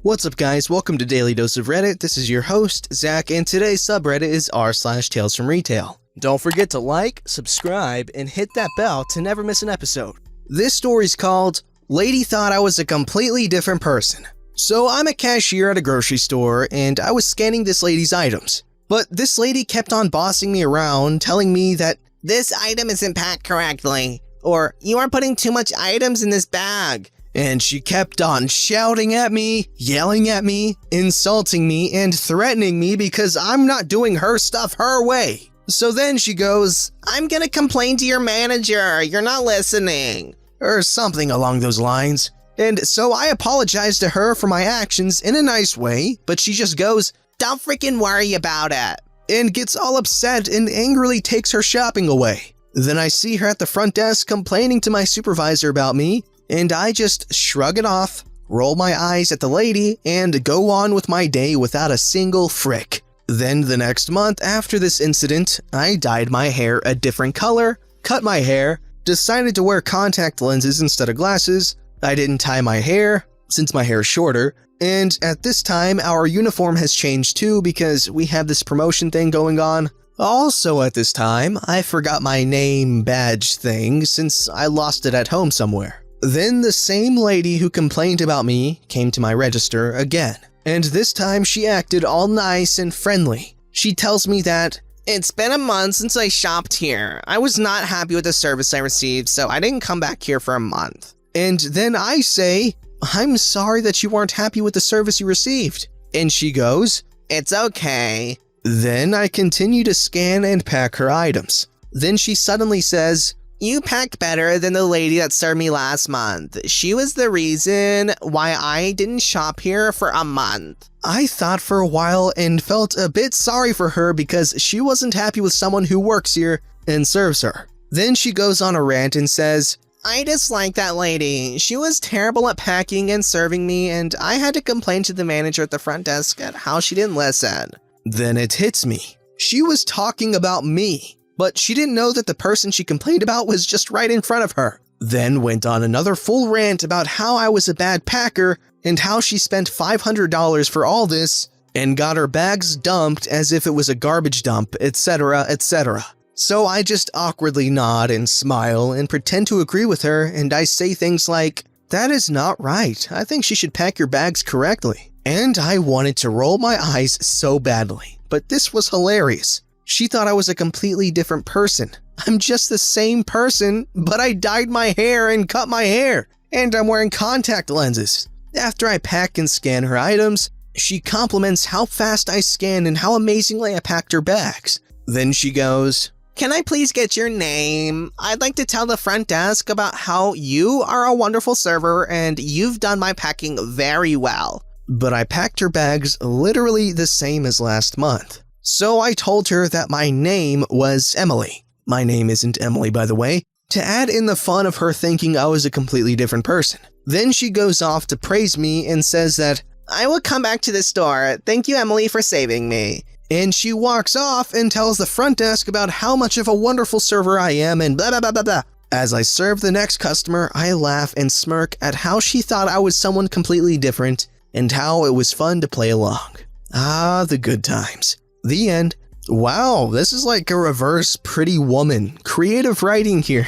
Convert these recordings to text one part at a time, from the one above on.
What's up guys, welcome to Daily Dose of Reddit. This is your host, Zach, and today's subreddit is r/TalesFromRetail. Don't forget to like, subscribe, and hit that bell to never miss an episode. This story's called, Lady Thought I Was a Completely Different Person. So I'm a cashier at a grocery store, and I was scanning this lady's items. But this lady kept on bossing me around, telling me that, "This item isn't packed correctly," or "You are putting too much items in this bag." And she kept on shouting at me, yelling at me, insulting me, and threatening me because I'm not doing her stuff her way. So then she goes, "I'm gonna complain to your manager, you're not listening," or something along those lines. And so I apologized to her for my actions in a nice way, but she just goes, "Don't freaking worry about it," and gets all upset and angrily takes her shopping away. Then I see her at the front desk complaining to my supervisor about me, and I just shrug it off, roll my eyes at the lady, and go on with my day without a single frick. Then the next month after this incident, I dyed my hair a different color, cut my hair, decided to wear contact lenses instead of glasses. I didn't tie my hair, since my hair is shorter, and at this time our uniform has changed too because we have this promotion thing going on. Also at this time, I forgot my name badge thing since I lost it at home somewhere. Then the same lady who complained about me came to my register again, and this time she acted all nice and friendly. She tells me that, "It's been a month since I shopped here. I was not happy with the service I received, so I didn't come back here for a month." And then I say, "I'm sorry that you weren't happy with the service you received." And she goes, "It's okay." Then I continue to scan and pack her items. Then she suddenly says, "You packed better than the lady that served me last month. She was the reason why I didn't shop here for a month." I thought for a while and felt a bit sorry for her because she wasn't happy with someone who works here and serves her. Then she goes on a rant and says, "I dislike that lady. She was terrible at packing and serving me, and I had to complain to the manager at the front desk at how she didn't listen." Then it hits me. She was talking about me, but she didn't know that the person she complained about was just right in front of her. Then went on another full rant about how I was a bad packer and how she spent $500 for all this and got her bags dumped as if it was a garbage dump, etc., etc. So I just awkwardly nod and smile and pretend to agree with her, and I say things like, "That is not right. I think she should pack your bags correctly." And I wanted to roll my eyes so badly, but this was hilarious. She thought I was a completely different person. I'm just the same person, but I dyed my hair and cut my hair, and I'm wearing contact lenses. After I pack and scan her items, she compliments how fast I scanned and how amazingly I packed her bags. Then she goes, "Can I please get your name? I'd like to tell the front desk about how you are a wonderful server and you've done my packing very well." But I packed her bags literally the same as last month. So I told her that my name was Emily. My name isn't Emily, by the way, to add in the fun of her thinking I was a completely different person. Then she goes off to praise me and says that, "I will come back to this store. Thank you, Emily, for saving me." And she walks off and tells the front desk about how much of a wonderful server I am and blah blah blah blah blah. As I serve the next customer, I laugh and smirk at how she thought I was someone completely different and how it was fun to play along. Ah, the good times. The end. Wow, this is like a reverse Pretty Woman. Creative writing here.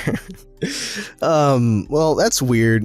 Well, that's weird.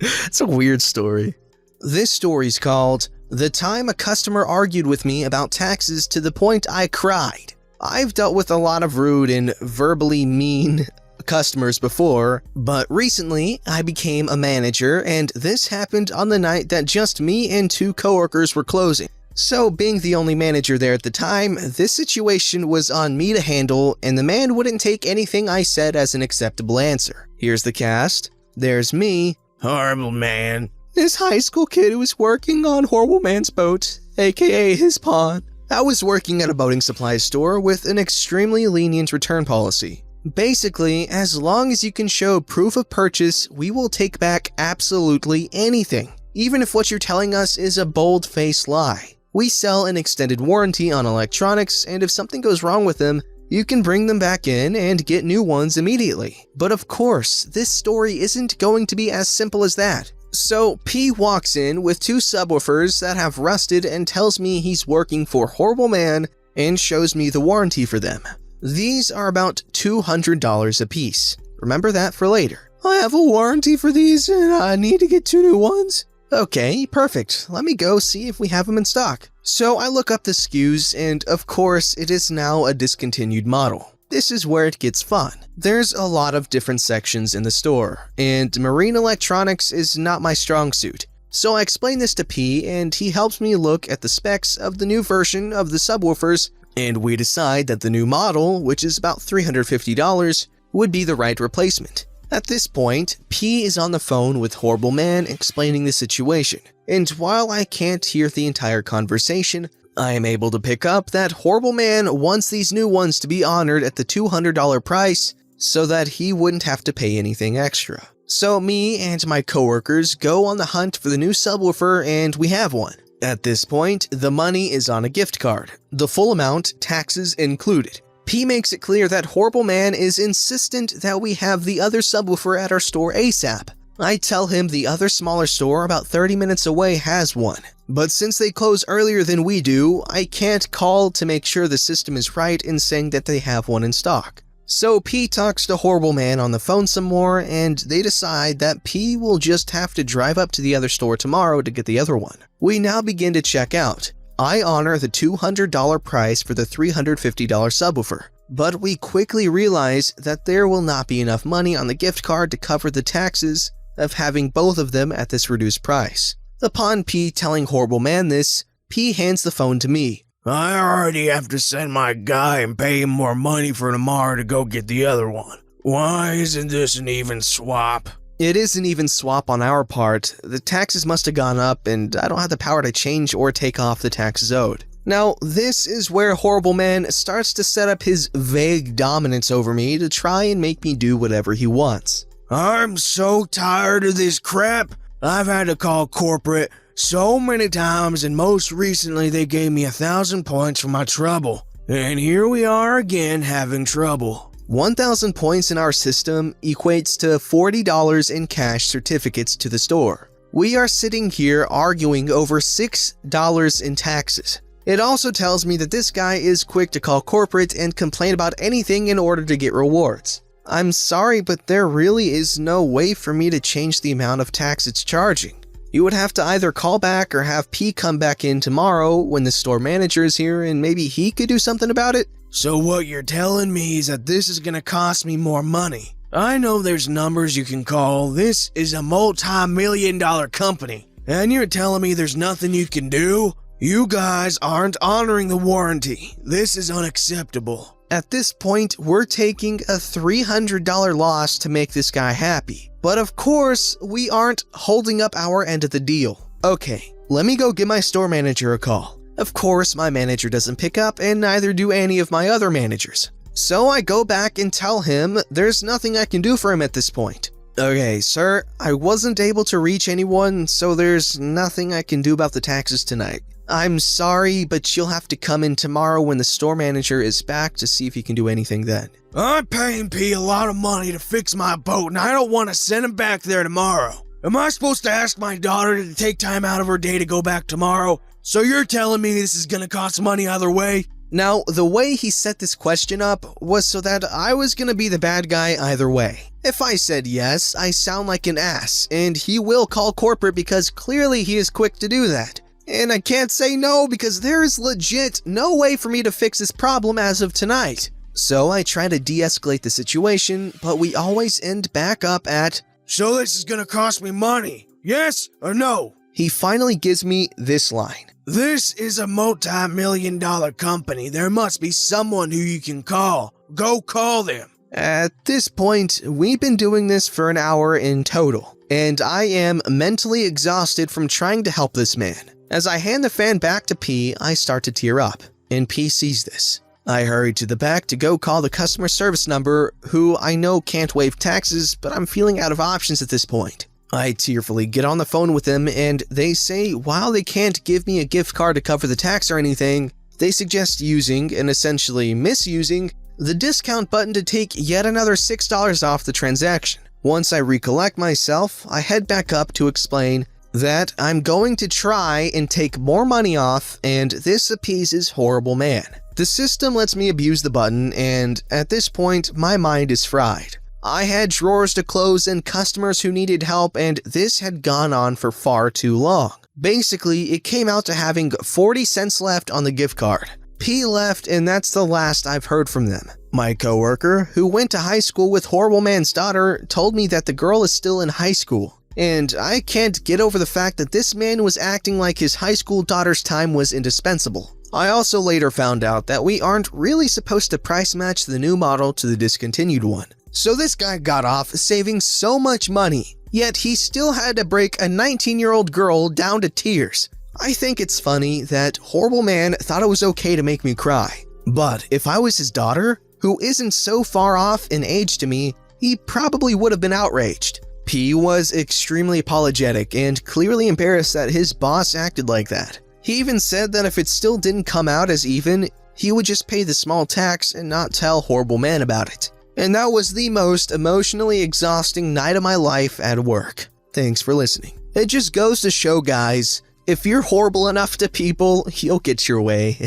It's a weird story. This story's called, The Time a Customer Argued with Me About Taxes to the Point I Cried. I've dealt with a lot of rude and verbally mean customers before, but recently I became a manager and this happened on the night that just me and two coworkers were closing. So being the only manager there at the time, this situation was on me to handle and the man wouldn't take anything I said as an acceptable answer. Here's the cast. There's me, horrible man, this high school kid who was working on Horrible Man's boat, aka his pawn. I was working at a boating supply store with an extremely lenient return policy. Basically, as long as you can show proof of purchase, we will take back absolutely anything, even if what you're telling us is a bold-faced lie. We sell an extended warranty on electronics, and if something goes wrong with them, you can bring them back in and get new ones immediately. But of course, this story isn't going to be as simple as that. So P walks in with 2 subwoofers that have rusted and tells me he's working for Horrible Man and shows me the warranty for them. These are about $200 a piece. Remember that for later. I have a warranty for these and I need to get 2 new ones. Okay, perfect. Let me go see if we have them in stock. So I look up the SKUs and of course it is now a discontinued model. This is where it gets fun. There's a lot of different sections in the store, and marine electronics is not my strong suit. So I explain this to P and he helps me look at the specs of the new version of the subwoofers, and we decide that the new model, which is about $350, would be the right replacement. At this point, P is on the phone with Horrible Man explaining the situation, and while I can't hear the entire conversation, I am able to pick up that Horrible Man wants these new ones to be honored at the $200 price so that he wouldn't have to pay anything extra. So me and my coworkers go on the hunt for the new subwoofer and we have one. At this point, the money is on a gift card, the full amount, taxes included. P makes it clear that Horrible Man is insistent that we have the other subwoofer at our store ASAP. I tell him the other smaller store about 30 minutes away has one, but since they close earlier than we do, I can't call to make sure the system is right in saying that they have one in stock. So P talks to Horrible Man on the phone some more and they decide that P will just have to drive up to the other store tomorrow to get the other one. We now begin to check out. I honor the $200 price for the $350 subwoofer, but we quickly realize that there will not be enough money on the gift card to cover the taxes of having both of them at this reduced price. Upon P telling Horrible Man this, P hands the phone to me. I already have to send my guy and pay him more money for tomorrow to go get the other one. Why isn't this an even swap? It is an even swap on our part. The taxes must have gone up and I don't have the power to change or take off the taxes owed. Now, this is where Horrible Man starts to set up his vague dominance over me to try and make me do whatever he wants. I'm so tired of this crap. I've had to call corporate so many times and most recently they gave me 1,000 points for my trouble. And here we are again having trouble. 1,000 points in our system equates to $40 in cash certificates to the store. We are sitting here arguing over $6 in taxes. It also tells me that this guy is quick to call corporate and complain about anything in order to get rewards. I'm sorry, but there really is no way for me to change the amount of tax it's charging. You would have to either call back or have P come back in tomorrow when the store manager is here and maybe he could do something about it. So what you're telling me is that this is gonna cost me more money. I know there's numbers you can call. This is a multi-million-dollar company. And you're telling me there's nothing you can do? You guys aren't honoring the warranty. This is unacceptable. At this point, we're taking a $300 loss to make this guy happy. But of course, we aren't holding up our end of the deal. Okay, let me go give my store manager a call. Of course, my manager doesn't pick up and neither do any of my other managers. So I go back and tell him there's nothing I can do for him at this point. Okay, sir, I wasn't able to reach anyone, so there's nothing I can do about the taxes tonight. I'm sorry, but you'll have to come in tomorrow when the store manager is back to see if he can do anything then. I'm paying P a lot of money to fix my boat and I don't want to send him back there tomorrow. Am I supposed to ask my daughter to take time out of her day to go back tomorrow? So you're telling me this is gonna cost money either way? Now, the way he set this question up was so that I was gonna be the bad guy either way. If I said yes, I sound like an ass, and he will call corporate because clearly he is quick to do that. And I can't say no because there is legit no way for me to fix this problem as of tonight. So I try to de-escalate the situation, but we always end back up at, so this is gonna cost me money, yes or no? He finally gives me this line. This is a multi-million-dollar company. There must be someone who you can call. Go call them. At this point, we've been doing this for an hour in total, and I am mentally exhausted from trying to help this man. As I hand the fan back to P, I start to tear up, and P sees this. I hurry to the back to go call the customer service number, who I know can't waive taxes, but I'm feeling out of options at this point. I tearfully get on the phone with them, and they say while they can't give me a gift card to cover the tax or anything, they suggest using, and essentially misusing, the discount button to take yet another $6 off the transaction. Once I recollect myself, I head back up to explain that I'm going to try and take more money off, and this appeases Horrible Man. The system lets me abuse the button, and at this point, my mind is fried. I had drawers to close and customers who needed help, and this had gone on for far too long. Basically, it came out to having 40 cents left on the gift card. P left, and that's the last I've heard from them. My coworker, who went to high school with Horrible Man's daughter, told me that the girl is still in high school. And I can't get over the fact that this man was acting like his high school daughter's time was indispensable. I also later found out that we aren't really supposed to price match the new model to the discontinued one. So this guy got off saving so much money, yet he still had to break a 19-year-old girl down to tears. I think it's funny that Horrible Man thought it was okay to make me cry. But if I was his daughter, who isn't so far off in age to me, he probably would have been outraged. P was extremely apologetic and clearly embarrassed that his boss acted like that. He even said that if it still didn't come out as even, he would just pay the small tax and not tell Horrible Man about it. And that was the most emotionally exhausting night of my life at work. Thanks for listening. It just goes to show, guys, if you're horrible enough to people, you'll get your way.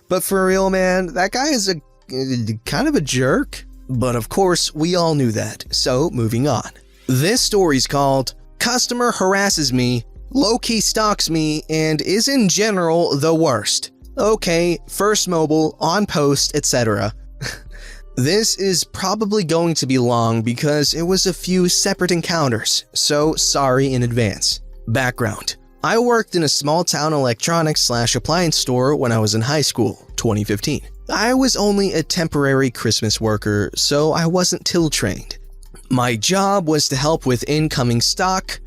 But for real, man, that guy is a kind of a jerk. But of course, we all knew that, so moving on. This story's called Customer Harasses Me, Low-Key Stalks Me, and is in general the worst. Okay, first mobile, on post, etc. This is probably going to be long because it was a few separate encounters, so sorry in advance. Background. I worked in a small-town electronics/appliance store when I was in high school, 2015. I was only a temporary Christmas worker, so I wasn't till trained. My job was to help with incoming stock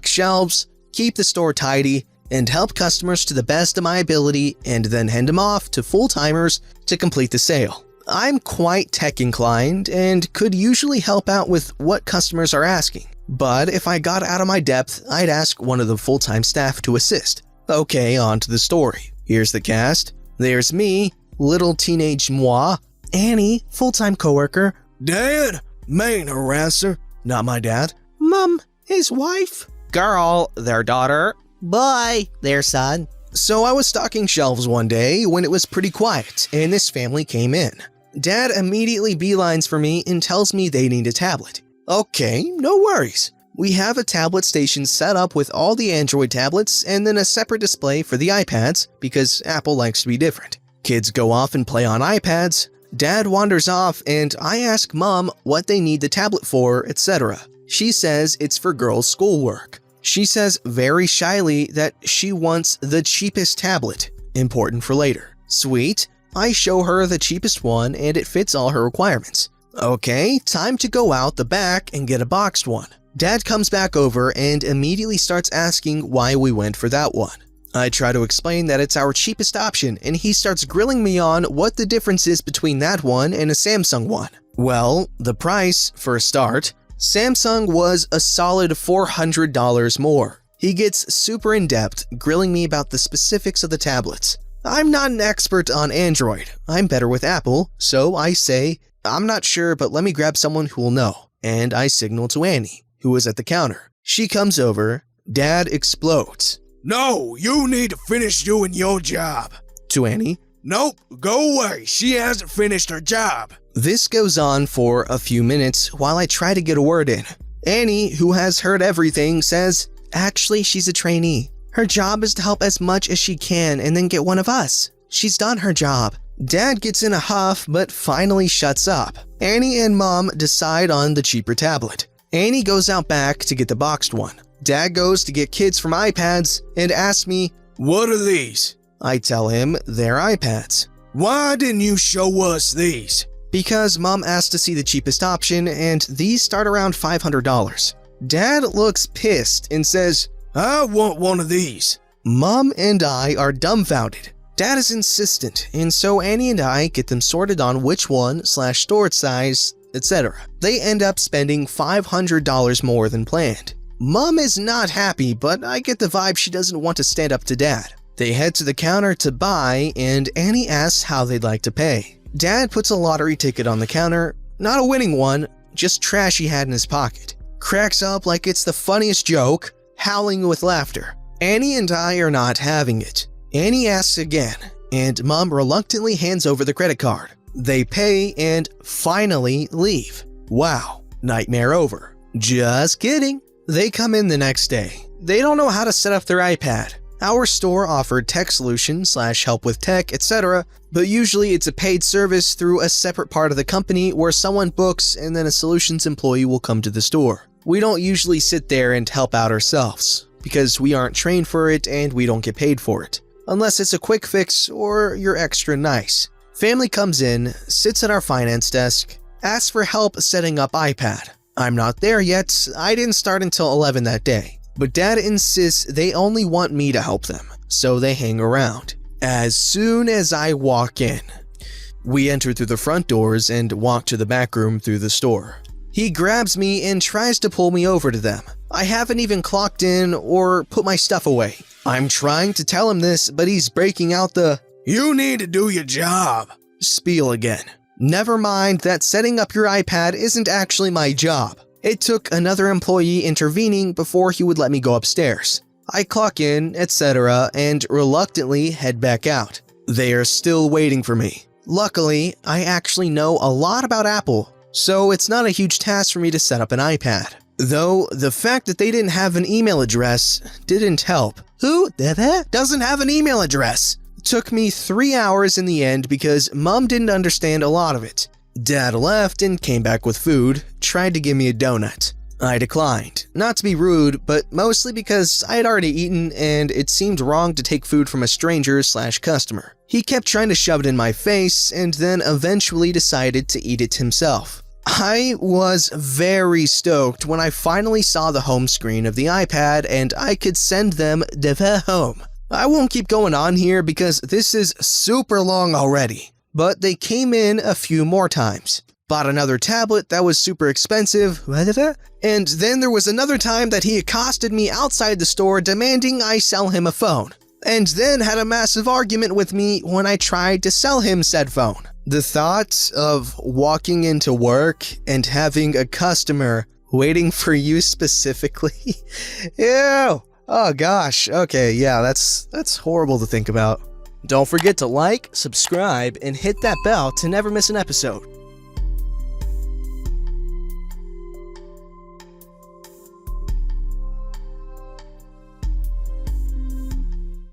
shelves, keep the store tidy, and help customers to the best of my ability and then hand them off to full-timers to complete the sale. I'm quite tech-inclined and could usually help out with what customers are asking. But if I got out of my depth, I'd ask one of the full-time staff to assist. Okay, on to the story. Here's the cast. There's me, little teenage moi, Annie, full-time coworker, Dad, main harasser, not my dad, Mom, his wife, girl, their daughter, boy, their son. So I was stocking shelves one day when it was pretty quiet, and this family came in. Dad immediately beelines for me and tells me they need a tablet. Okay, no worries. We have a tablet station set up with all the Android tablets and then a separate display for the iPads because Apple likes to be different. Kids go off and play on iPads, Dad wanders off, and I ask Mom what they need the tablet for, etc. She says it's for girls' schoolwork. She says very shyly that she wants the cheapest tablet, important for later. Sweet, I show her the cheapest one and it fits all her requirements. Okay, time to go out the back and get a boxed one. Dad comes back over and immediately starts asking why we went for that one. I try to explain that it's our cheapest option, and he starts grilling me on what the difference is between that one and a Samsung one. Well, the price, for a start, Samsung was a solid $400 more. He gets super in-depth, grilling me about the specifics of the tablets. I'm not an expert on Android. I'm better with Apple, so I say, I'm not sure, but let me grab someone who will know. And I signal to Annie, who is at the counter. She comes over. Dad explodes. No, you need to finish doing your job. To Annie. Nope, go away. She hasn't finished her job. This goes on for a few minutes while I try to get a word in. Annie, who has heard everything, says, actually, she's a trainee. Her job is to help as much as she can and then get one of us. She's done her job. Dad gets in a huff but finally shuts up. Annie and Mom decide on the cheaper tablet. Annie goes out back to get the boxed one. Dad goes to get kids from iPads and asks me, what are these? I tell him they're iPads. Why didn't you show us these? Because Mom asked to see the cheapest option and these start around $500. Dad looks pissed and says, I want one of these. Mom and I are dumbfounded. Dad is insistent, and so Annie and I get them sorted on which one/storage size, etc. They end up spending $500 more than planned. Mom is not happy, but I get the vibe she doesn't want to stand up to Dad. They head to the counter to buy, and Annie asks how they'd like to pay. Dad puts a lottery ticket on the counter, not a winning one, just trash he had in his pocket. Cracks up like it's the funniest joke, howling with laughter. Annie and I are not having it. Annie asks again, and Mom reluctantly hands over the credit card. They pay and finally leave. Wow, nightmare over. Just kidding. They come in the next day. They don't know how to set up their iPad. Our store offered tech solutions / help with tech, etc., but usually it's a paid service through a separate part of the company where someone books and then a solutions employee will come to the store. We don't usually sit there and help out ourselves, because we aren't trained for it and we don't get paid for it. Unless it's a quick fix or you're extra nice. Family comes in, sits at our finance desk, asks for help setting up iPad. I'm not there yet, I didn't start until 11 that day. But Dad insists they only want me to help them, so they hang around. As soon as I walk in, we enter through the front doors and walk to the back room through the store. He grabs me and tries to pull me over to them. I haven't even clocked in or put my stuff away. I'm trying to tell him this, but he's breaking out the "You need to do your job" spiel again. Never mind that setting up your iPad isn't actually my job. It took another employee intervening before he would let me go upstairs. I clock in, etc., and reluctantly head back out. They are still waiting for me. Luckily, I actually know a lot about Apple, so it's not a huge task for me to set up an iPad. Though, the fact that they didn't have an email address didn't help. Who doesn't have an email address? It took me 3 hours in the end because Mom didn't understand a lot of it. Dad left and came back with food, tried to give me a donut. I declined, not to be rude, but mostly because I had already eaten and it seemed wrong to take food from a stranger / customer. He kept trying to shove it in my face and then eventually decided to eat it himself. I was very stoked when I finally saw the home screen of the iPad and I could send them home. I won't keep going on here because this is super long already. But they came in a few more times. Bought another tablet that was super expensive, and then there was another time that he accosted me outside the store demanding I sell him a phone, and then had a massive argument with me when I tried to sell him said phone. The thought of walking into work and having a customer waiting for you specifically, ew, oh gosh, okay, yeah, that's horrible to think about. Don't forget to like, subscribe, and hit that bell to never miss an episode.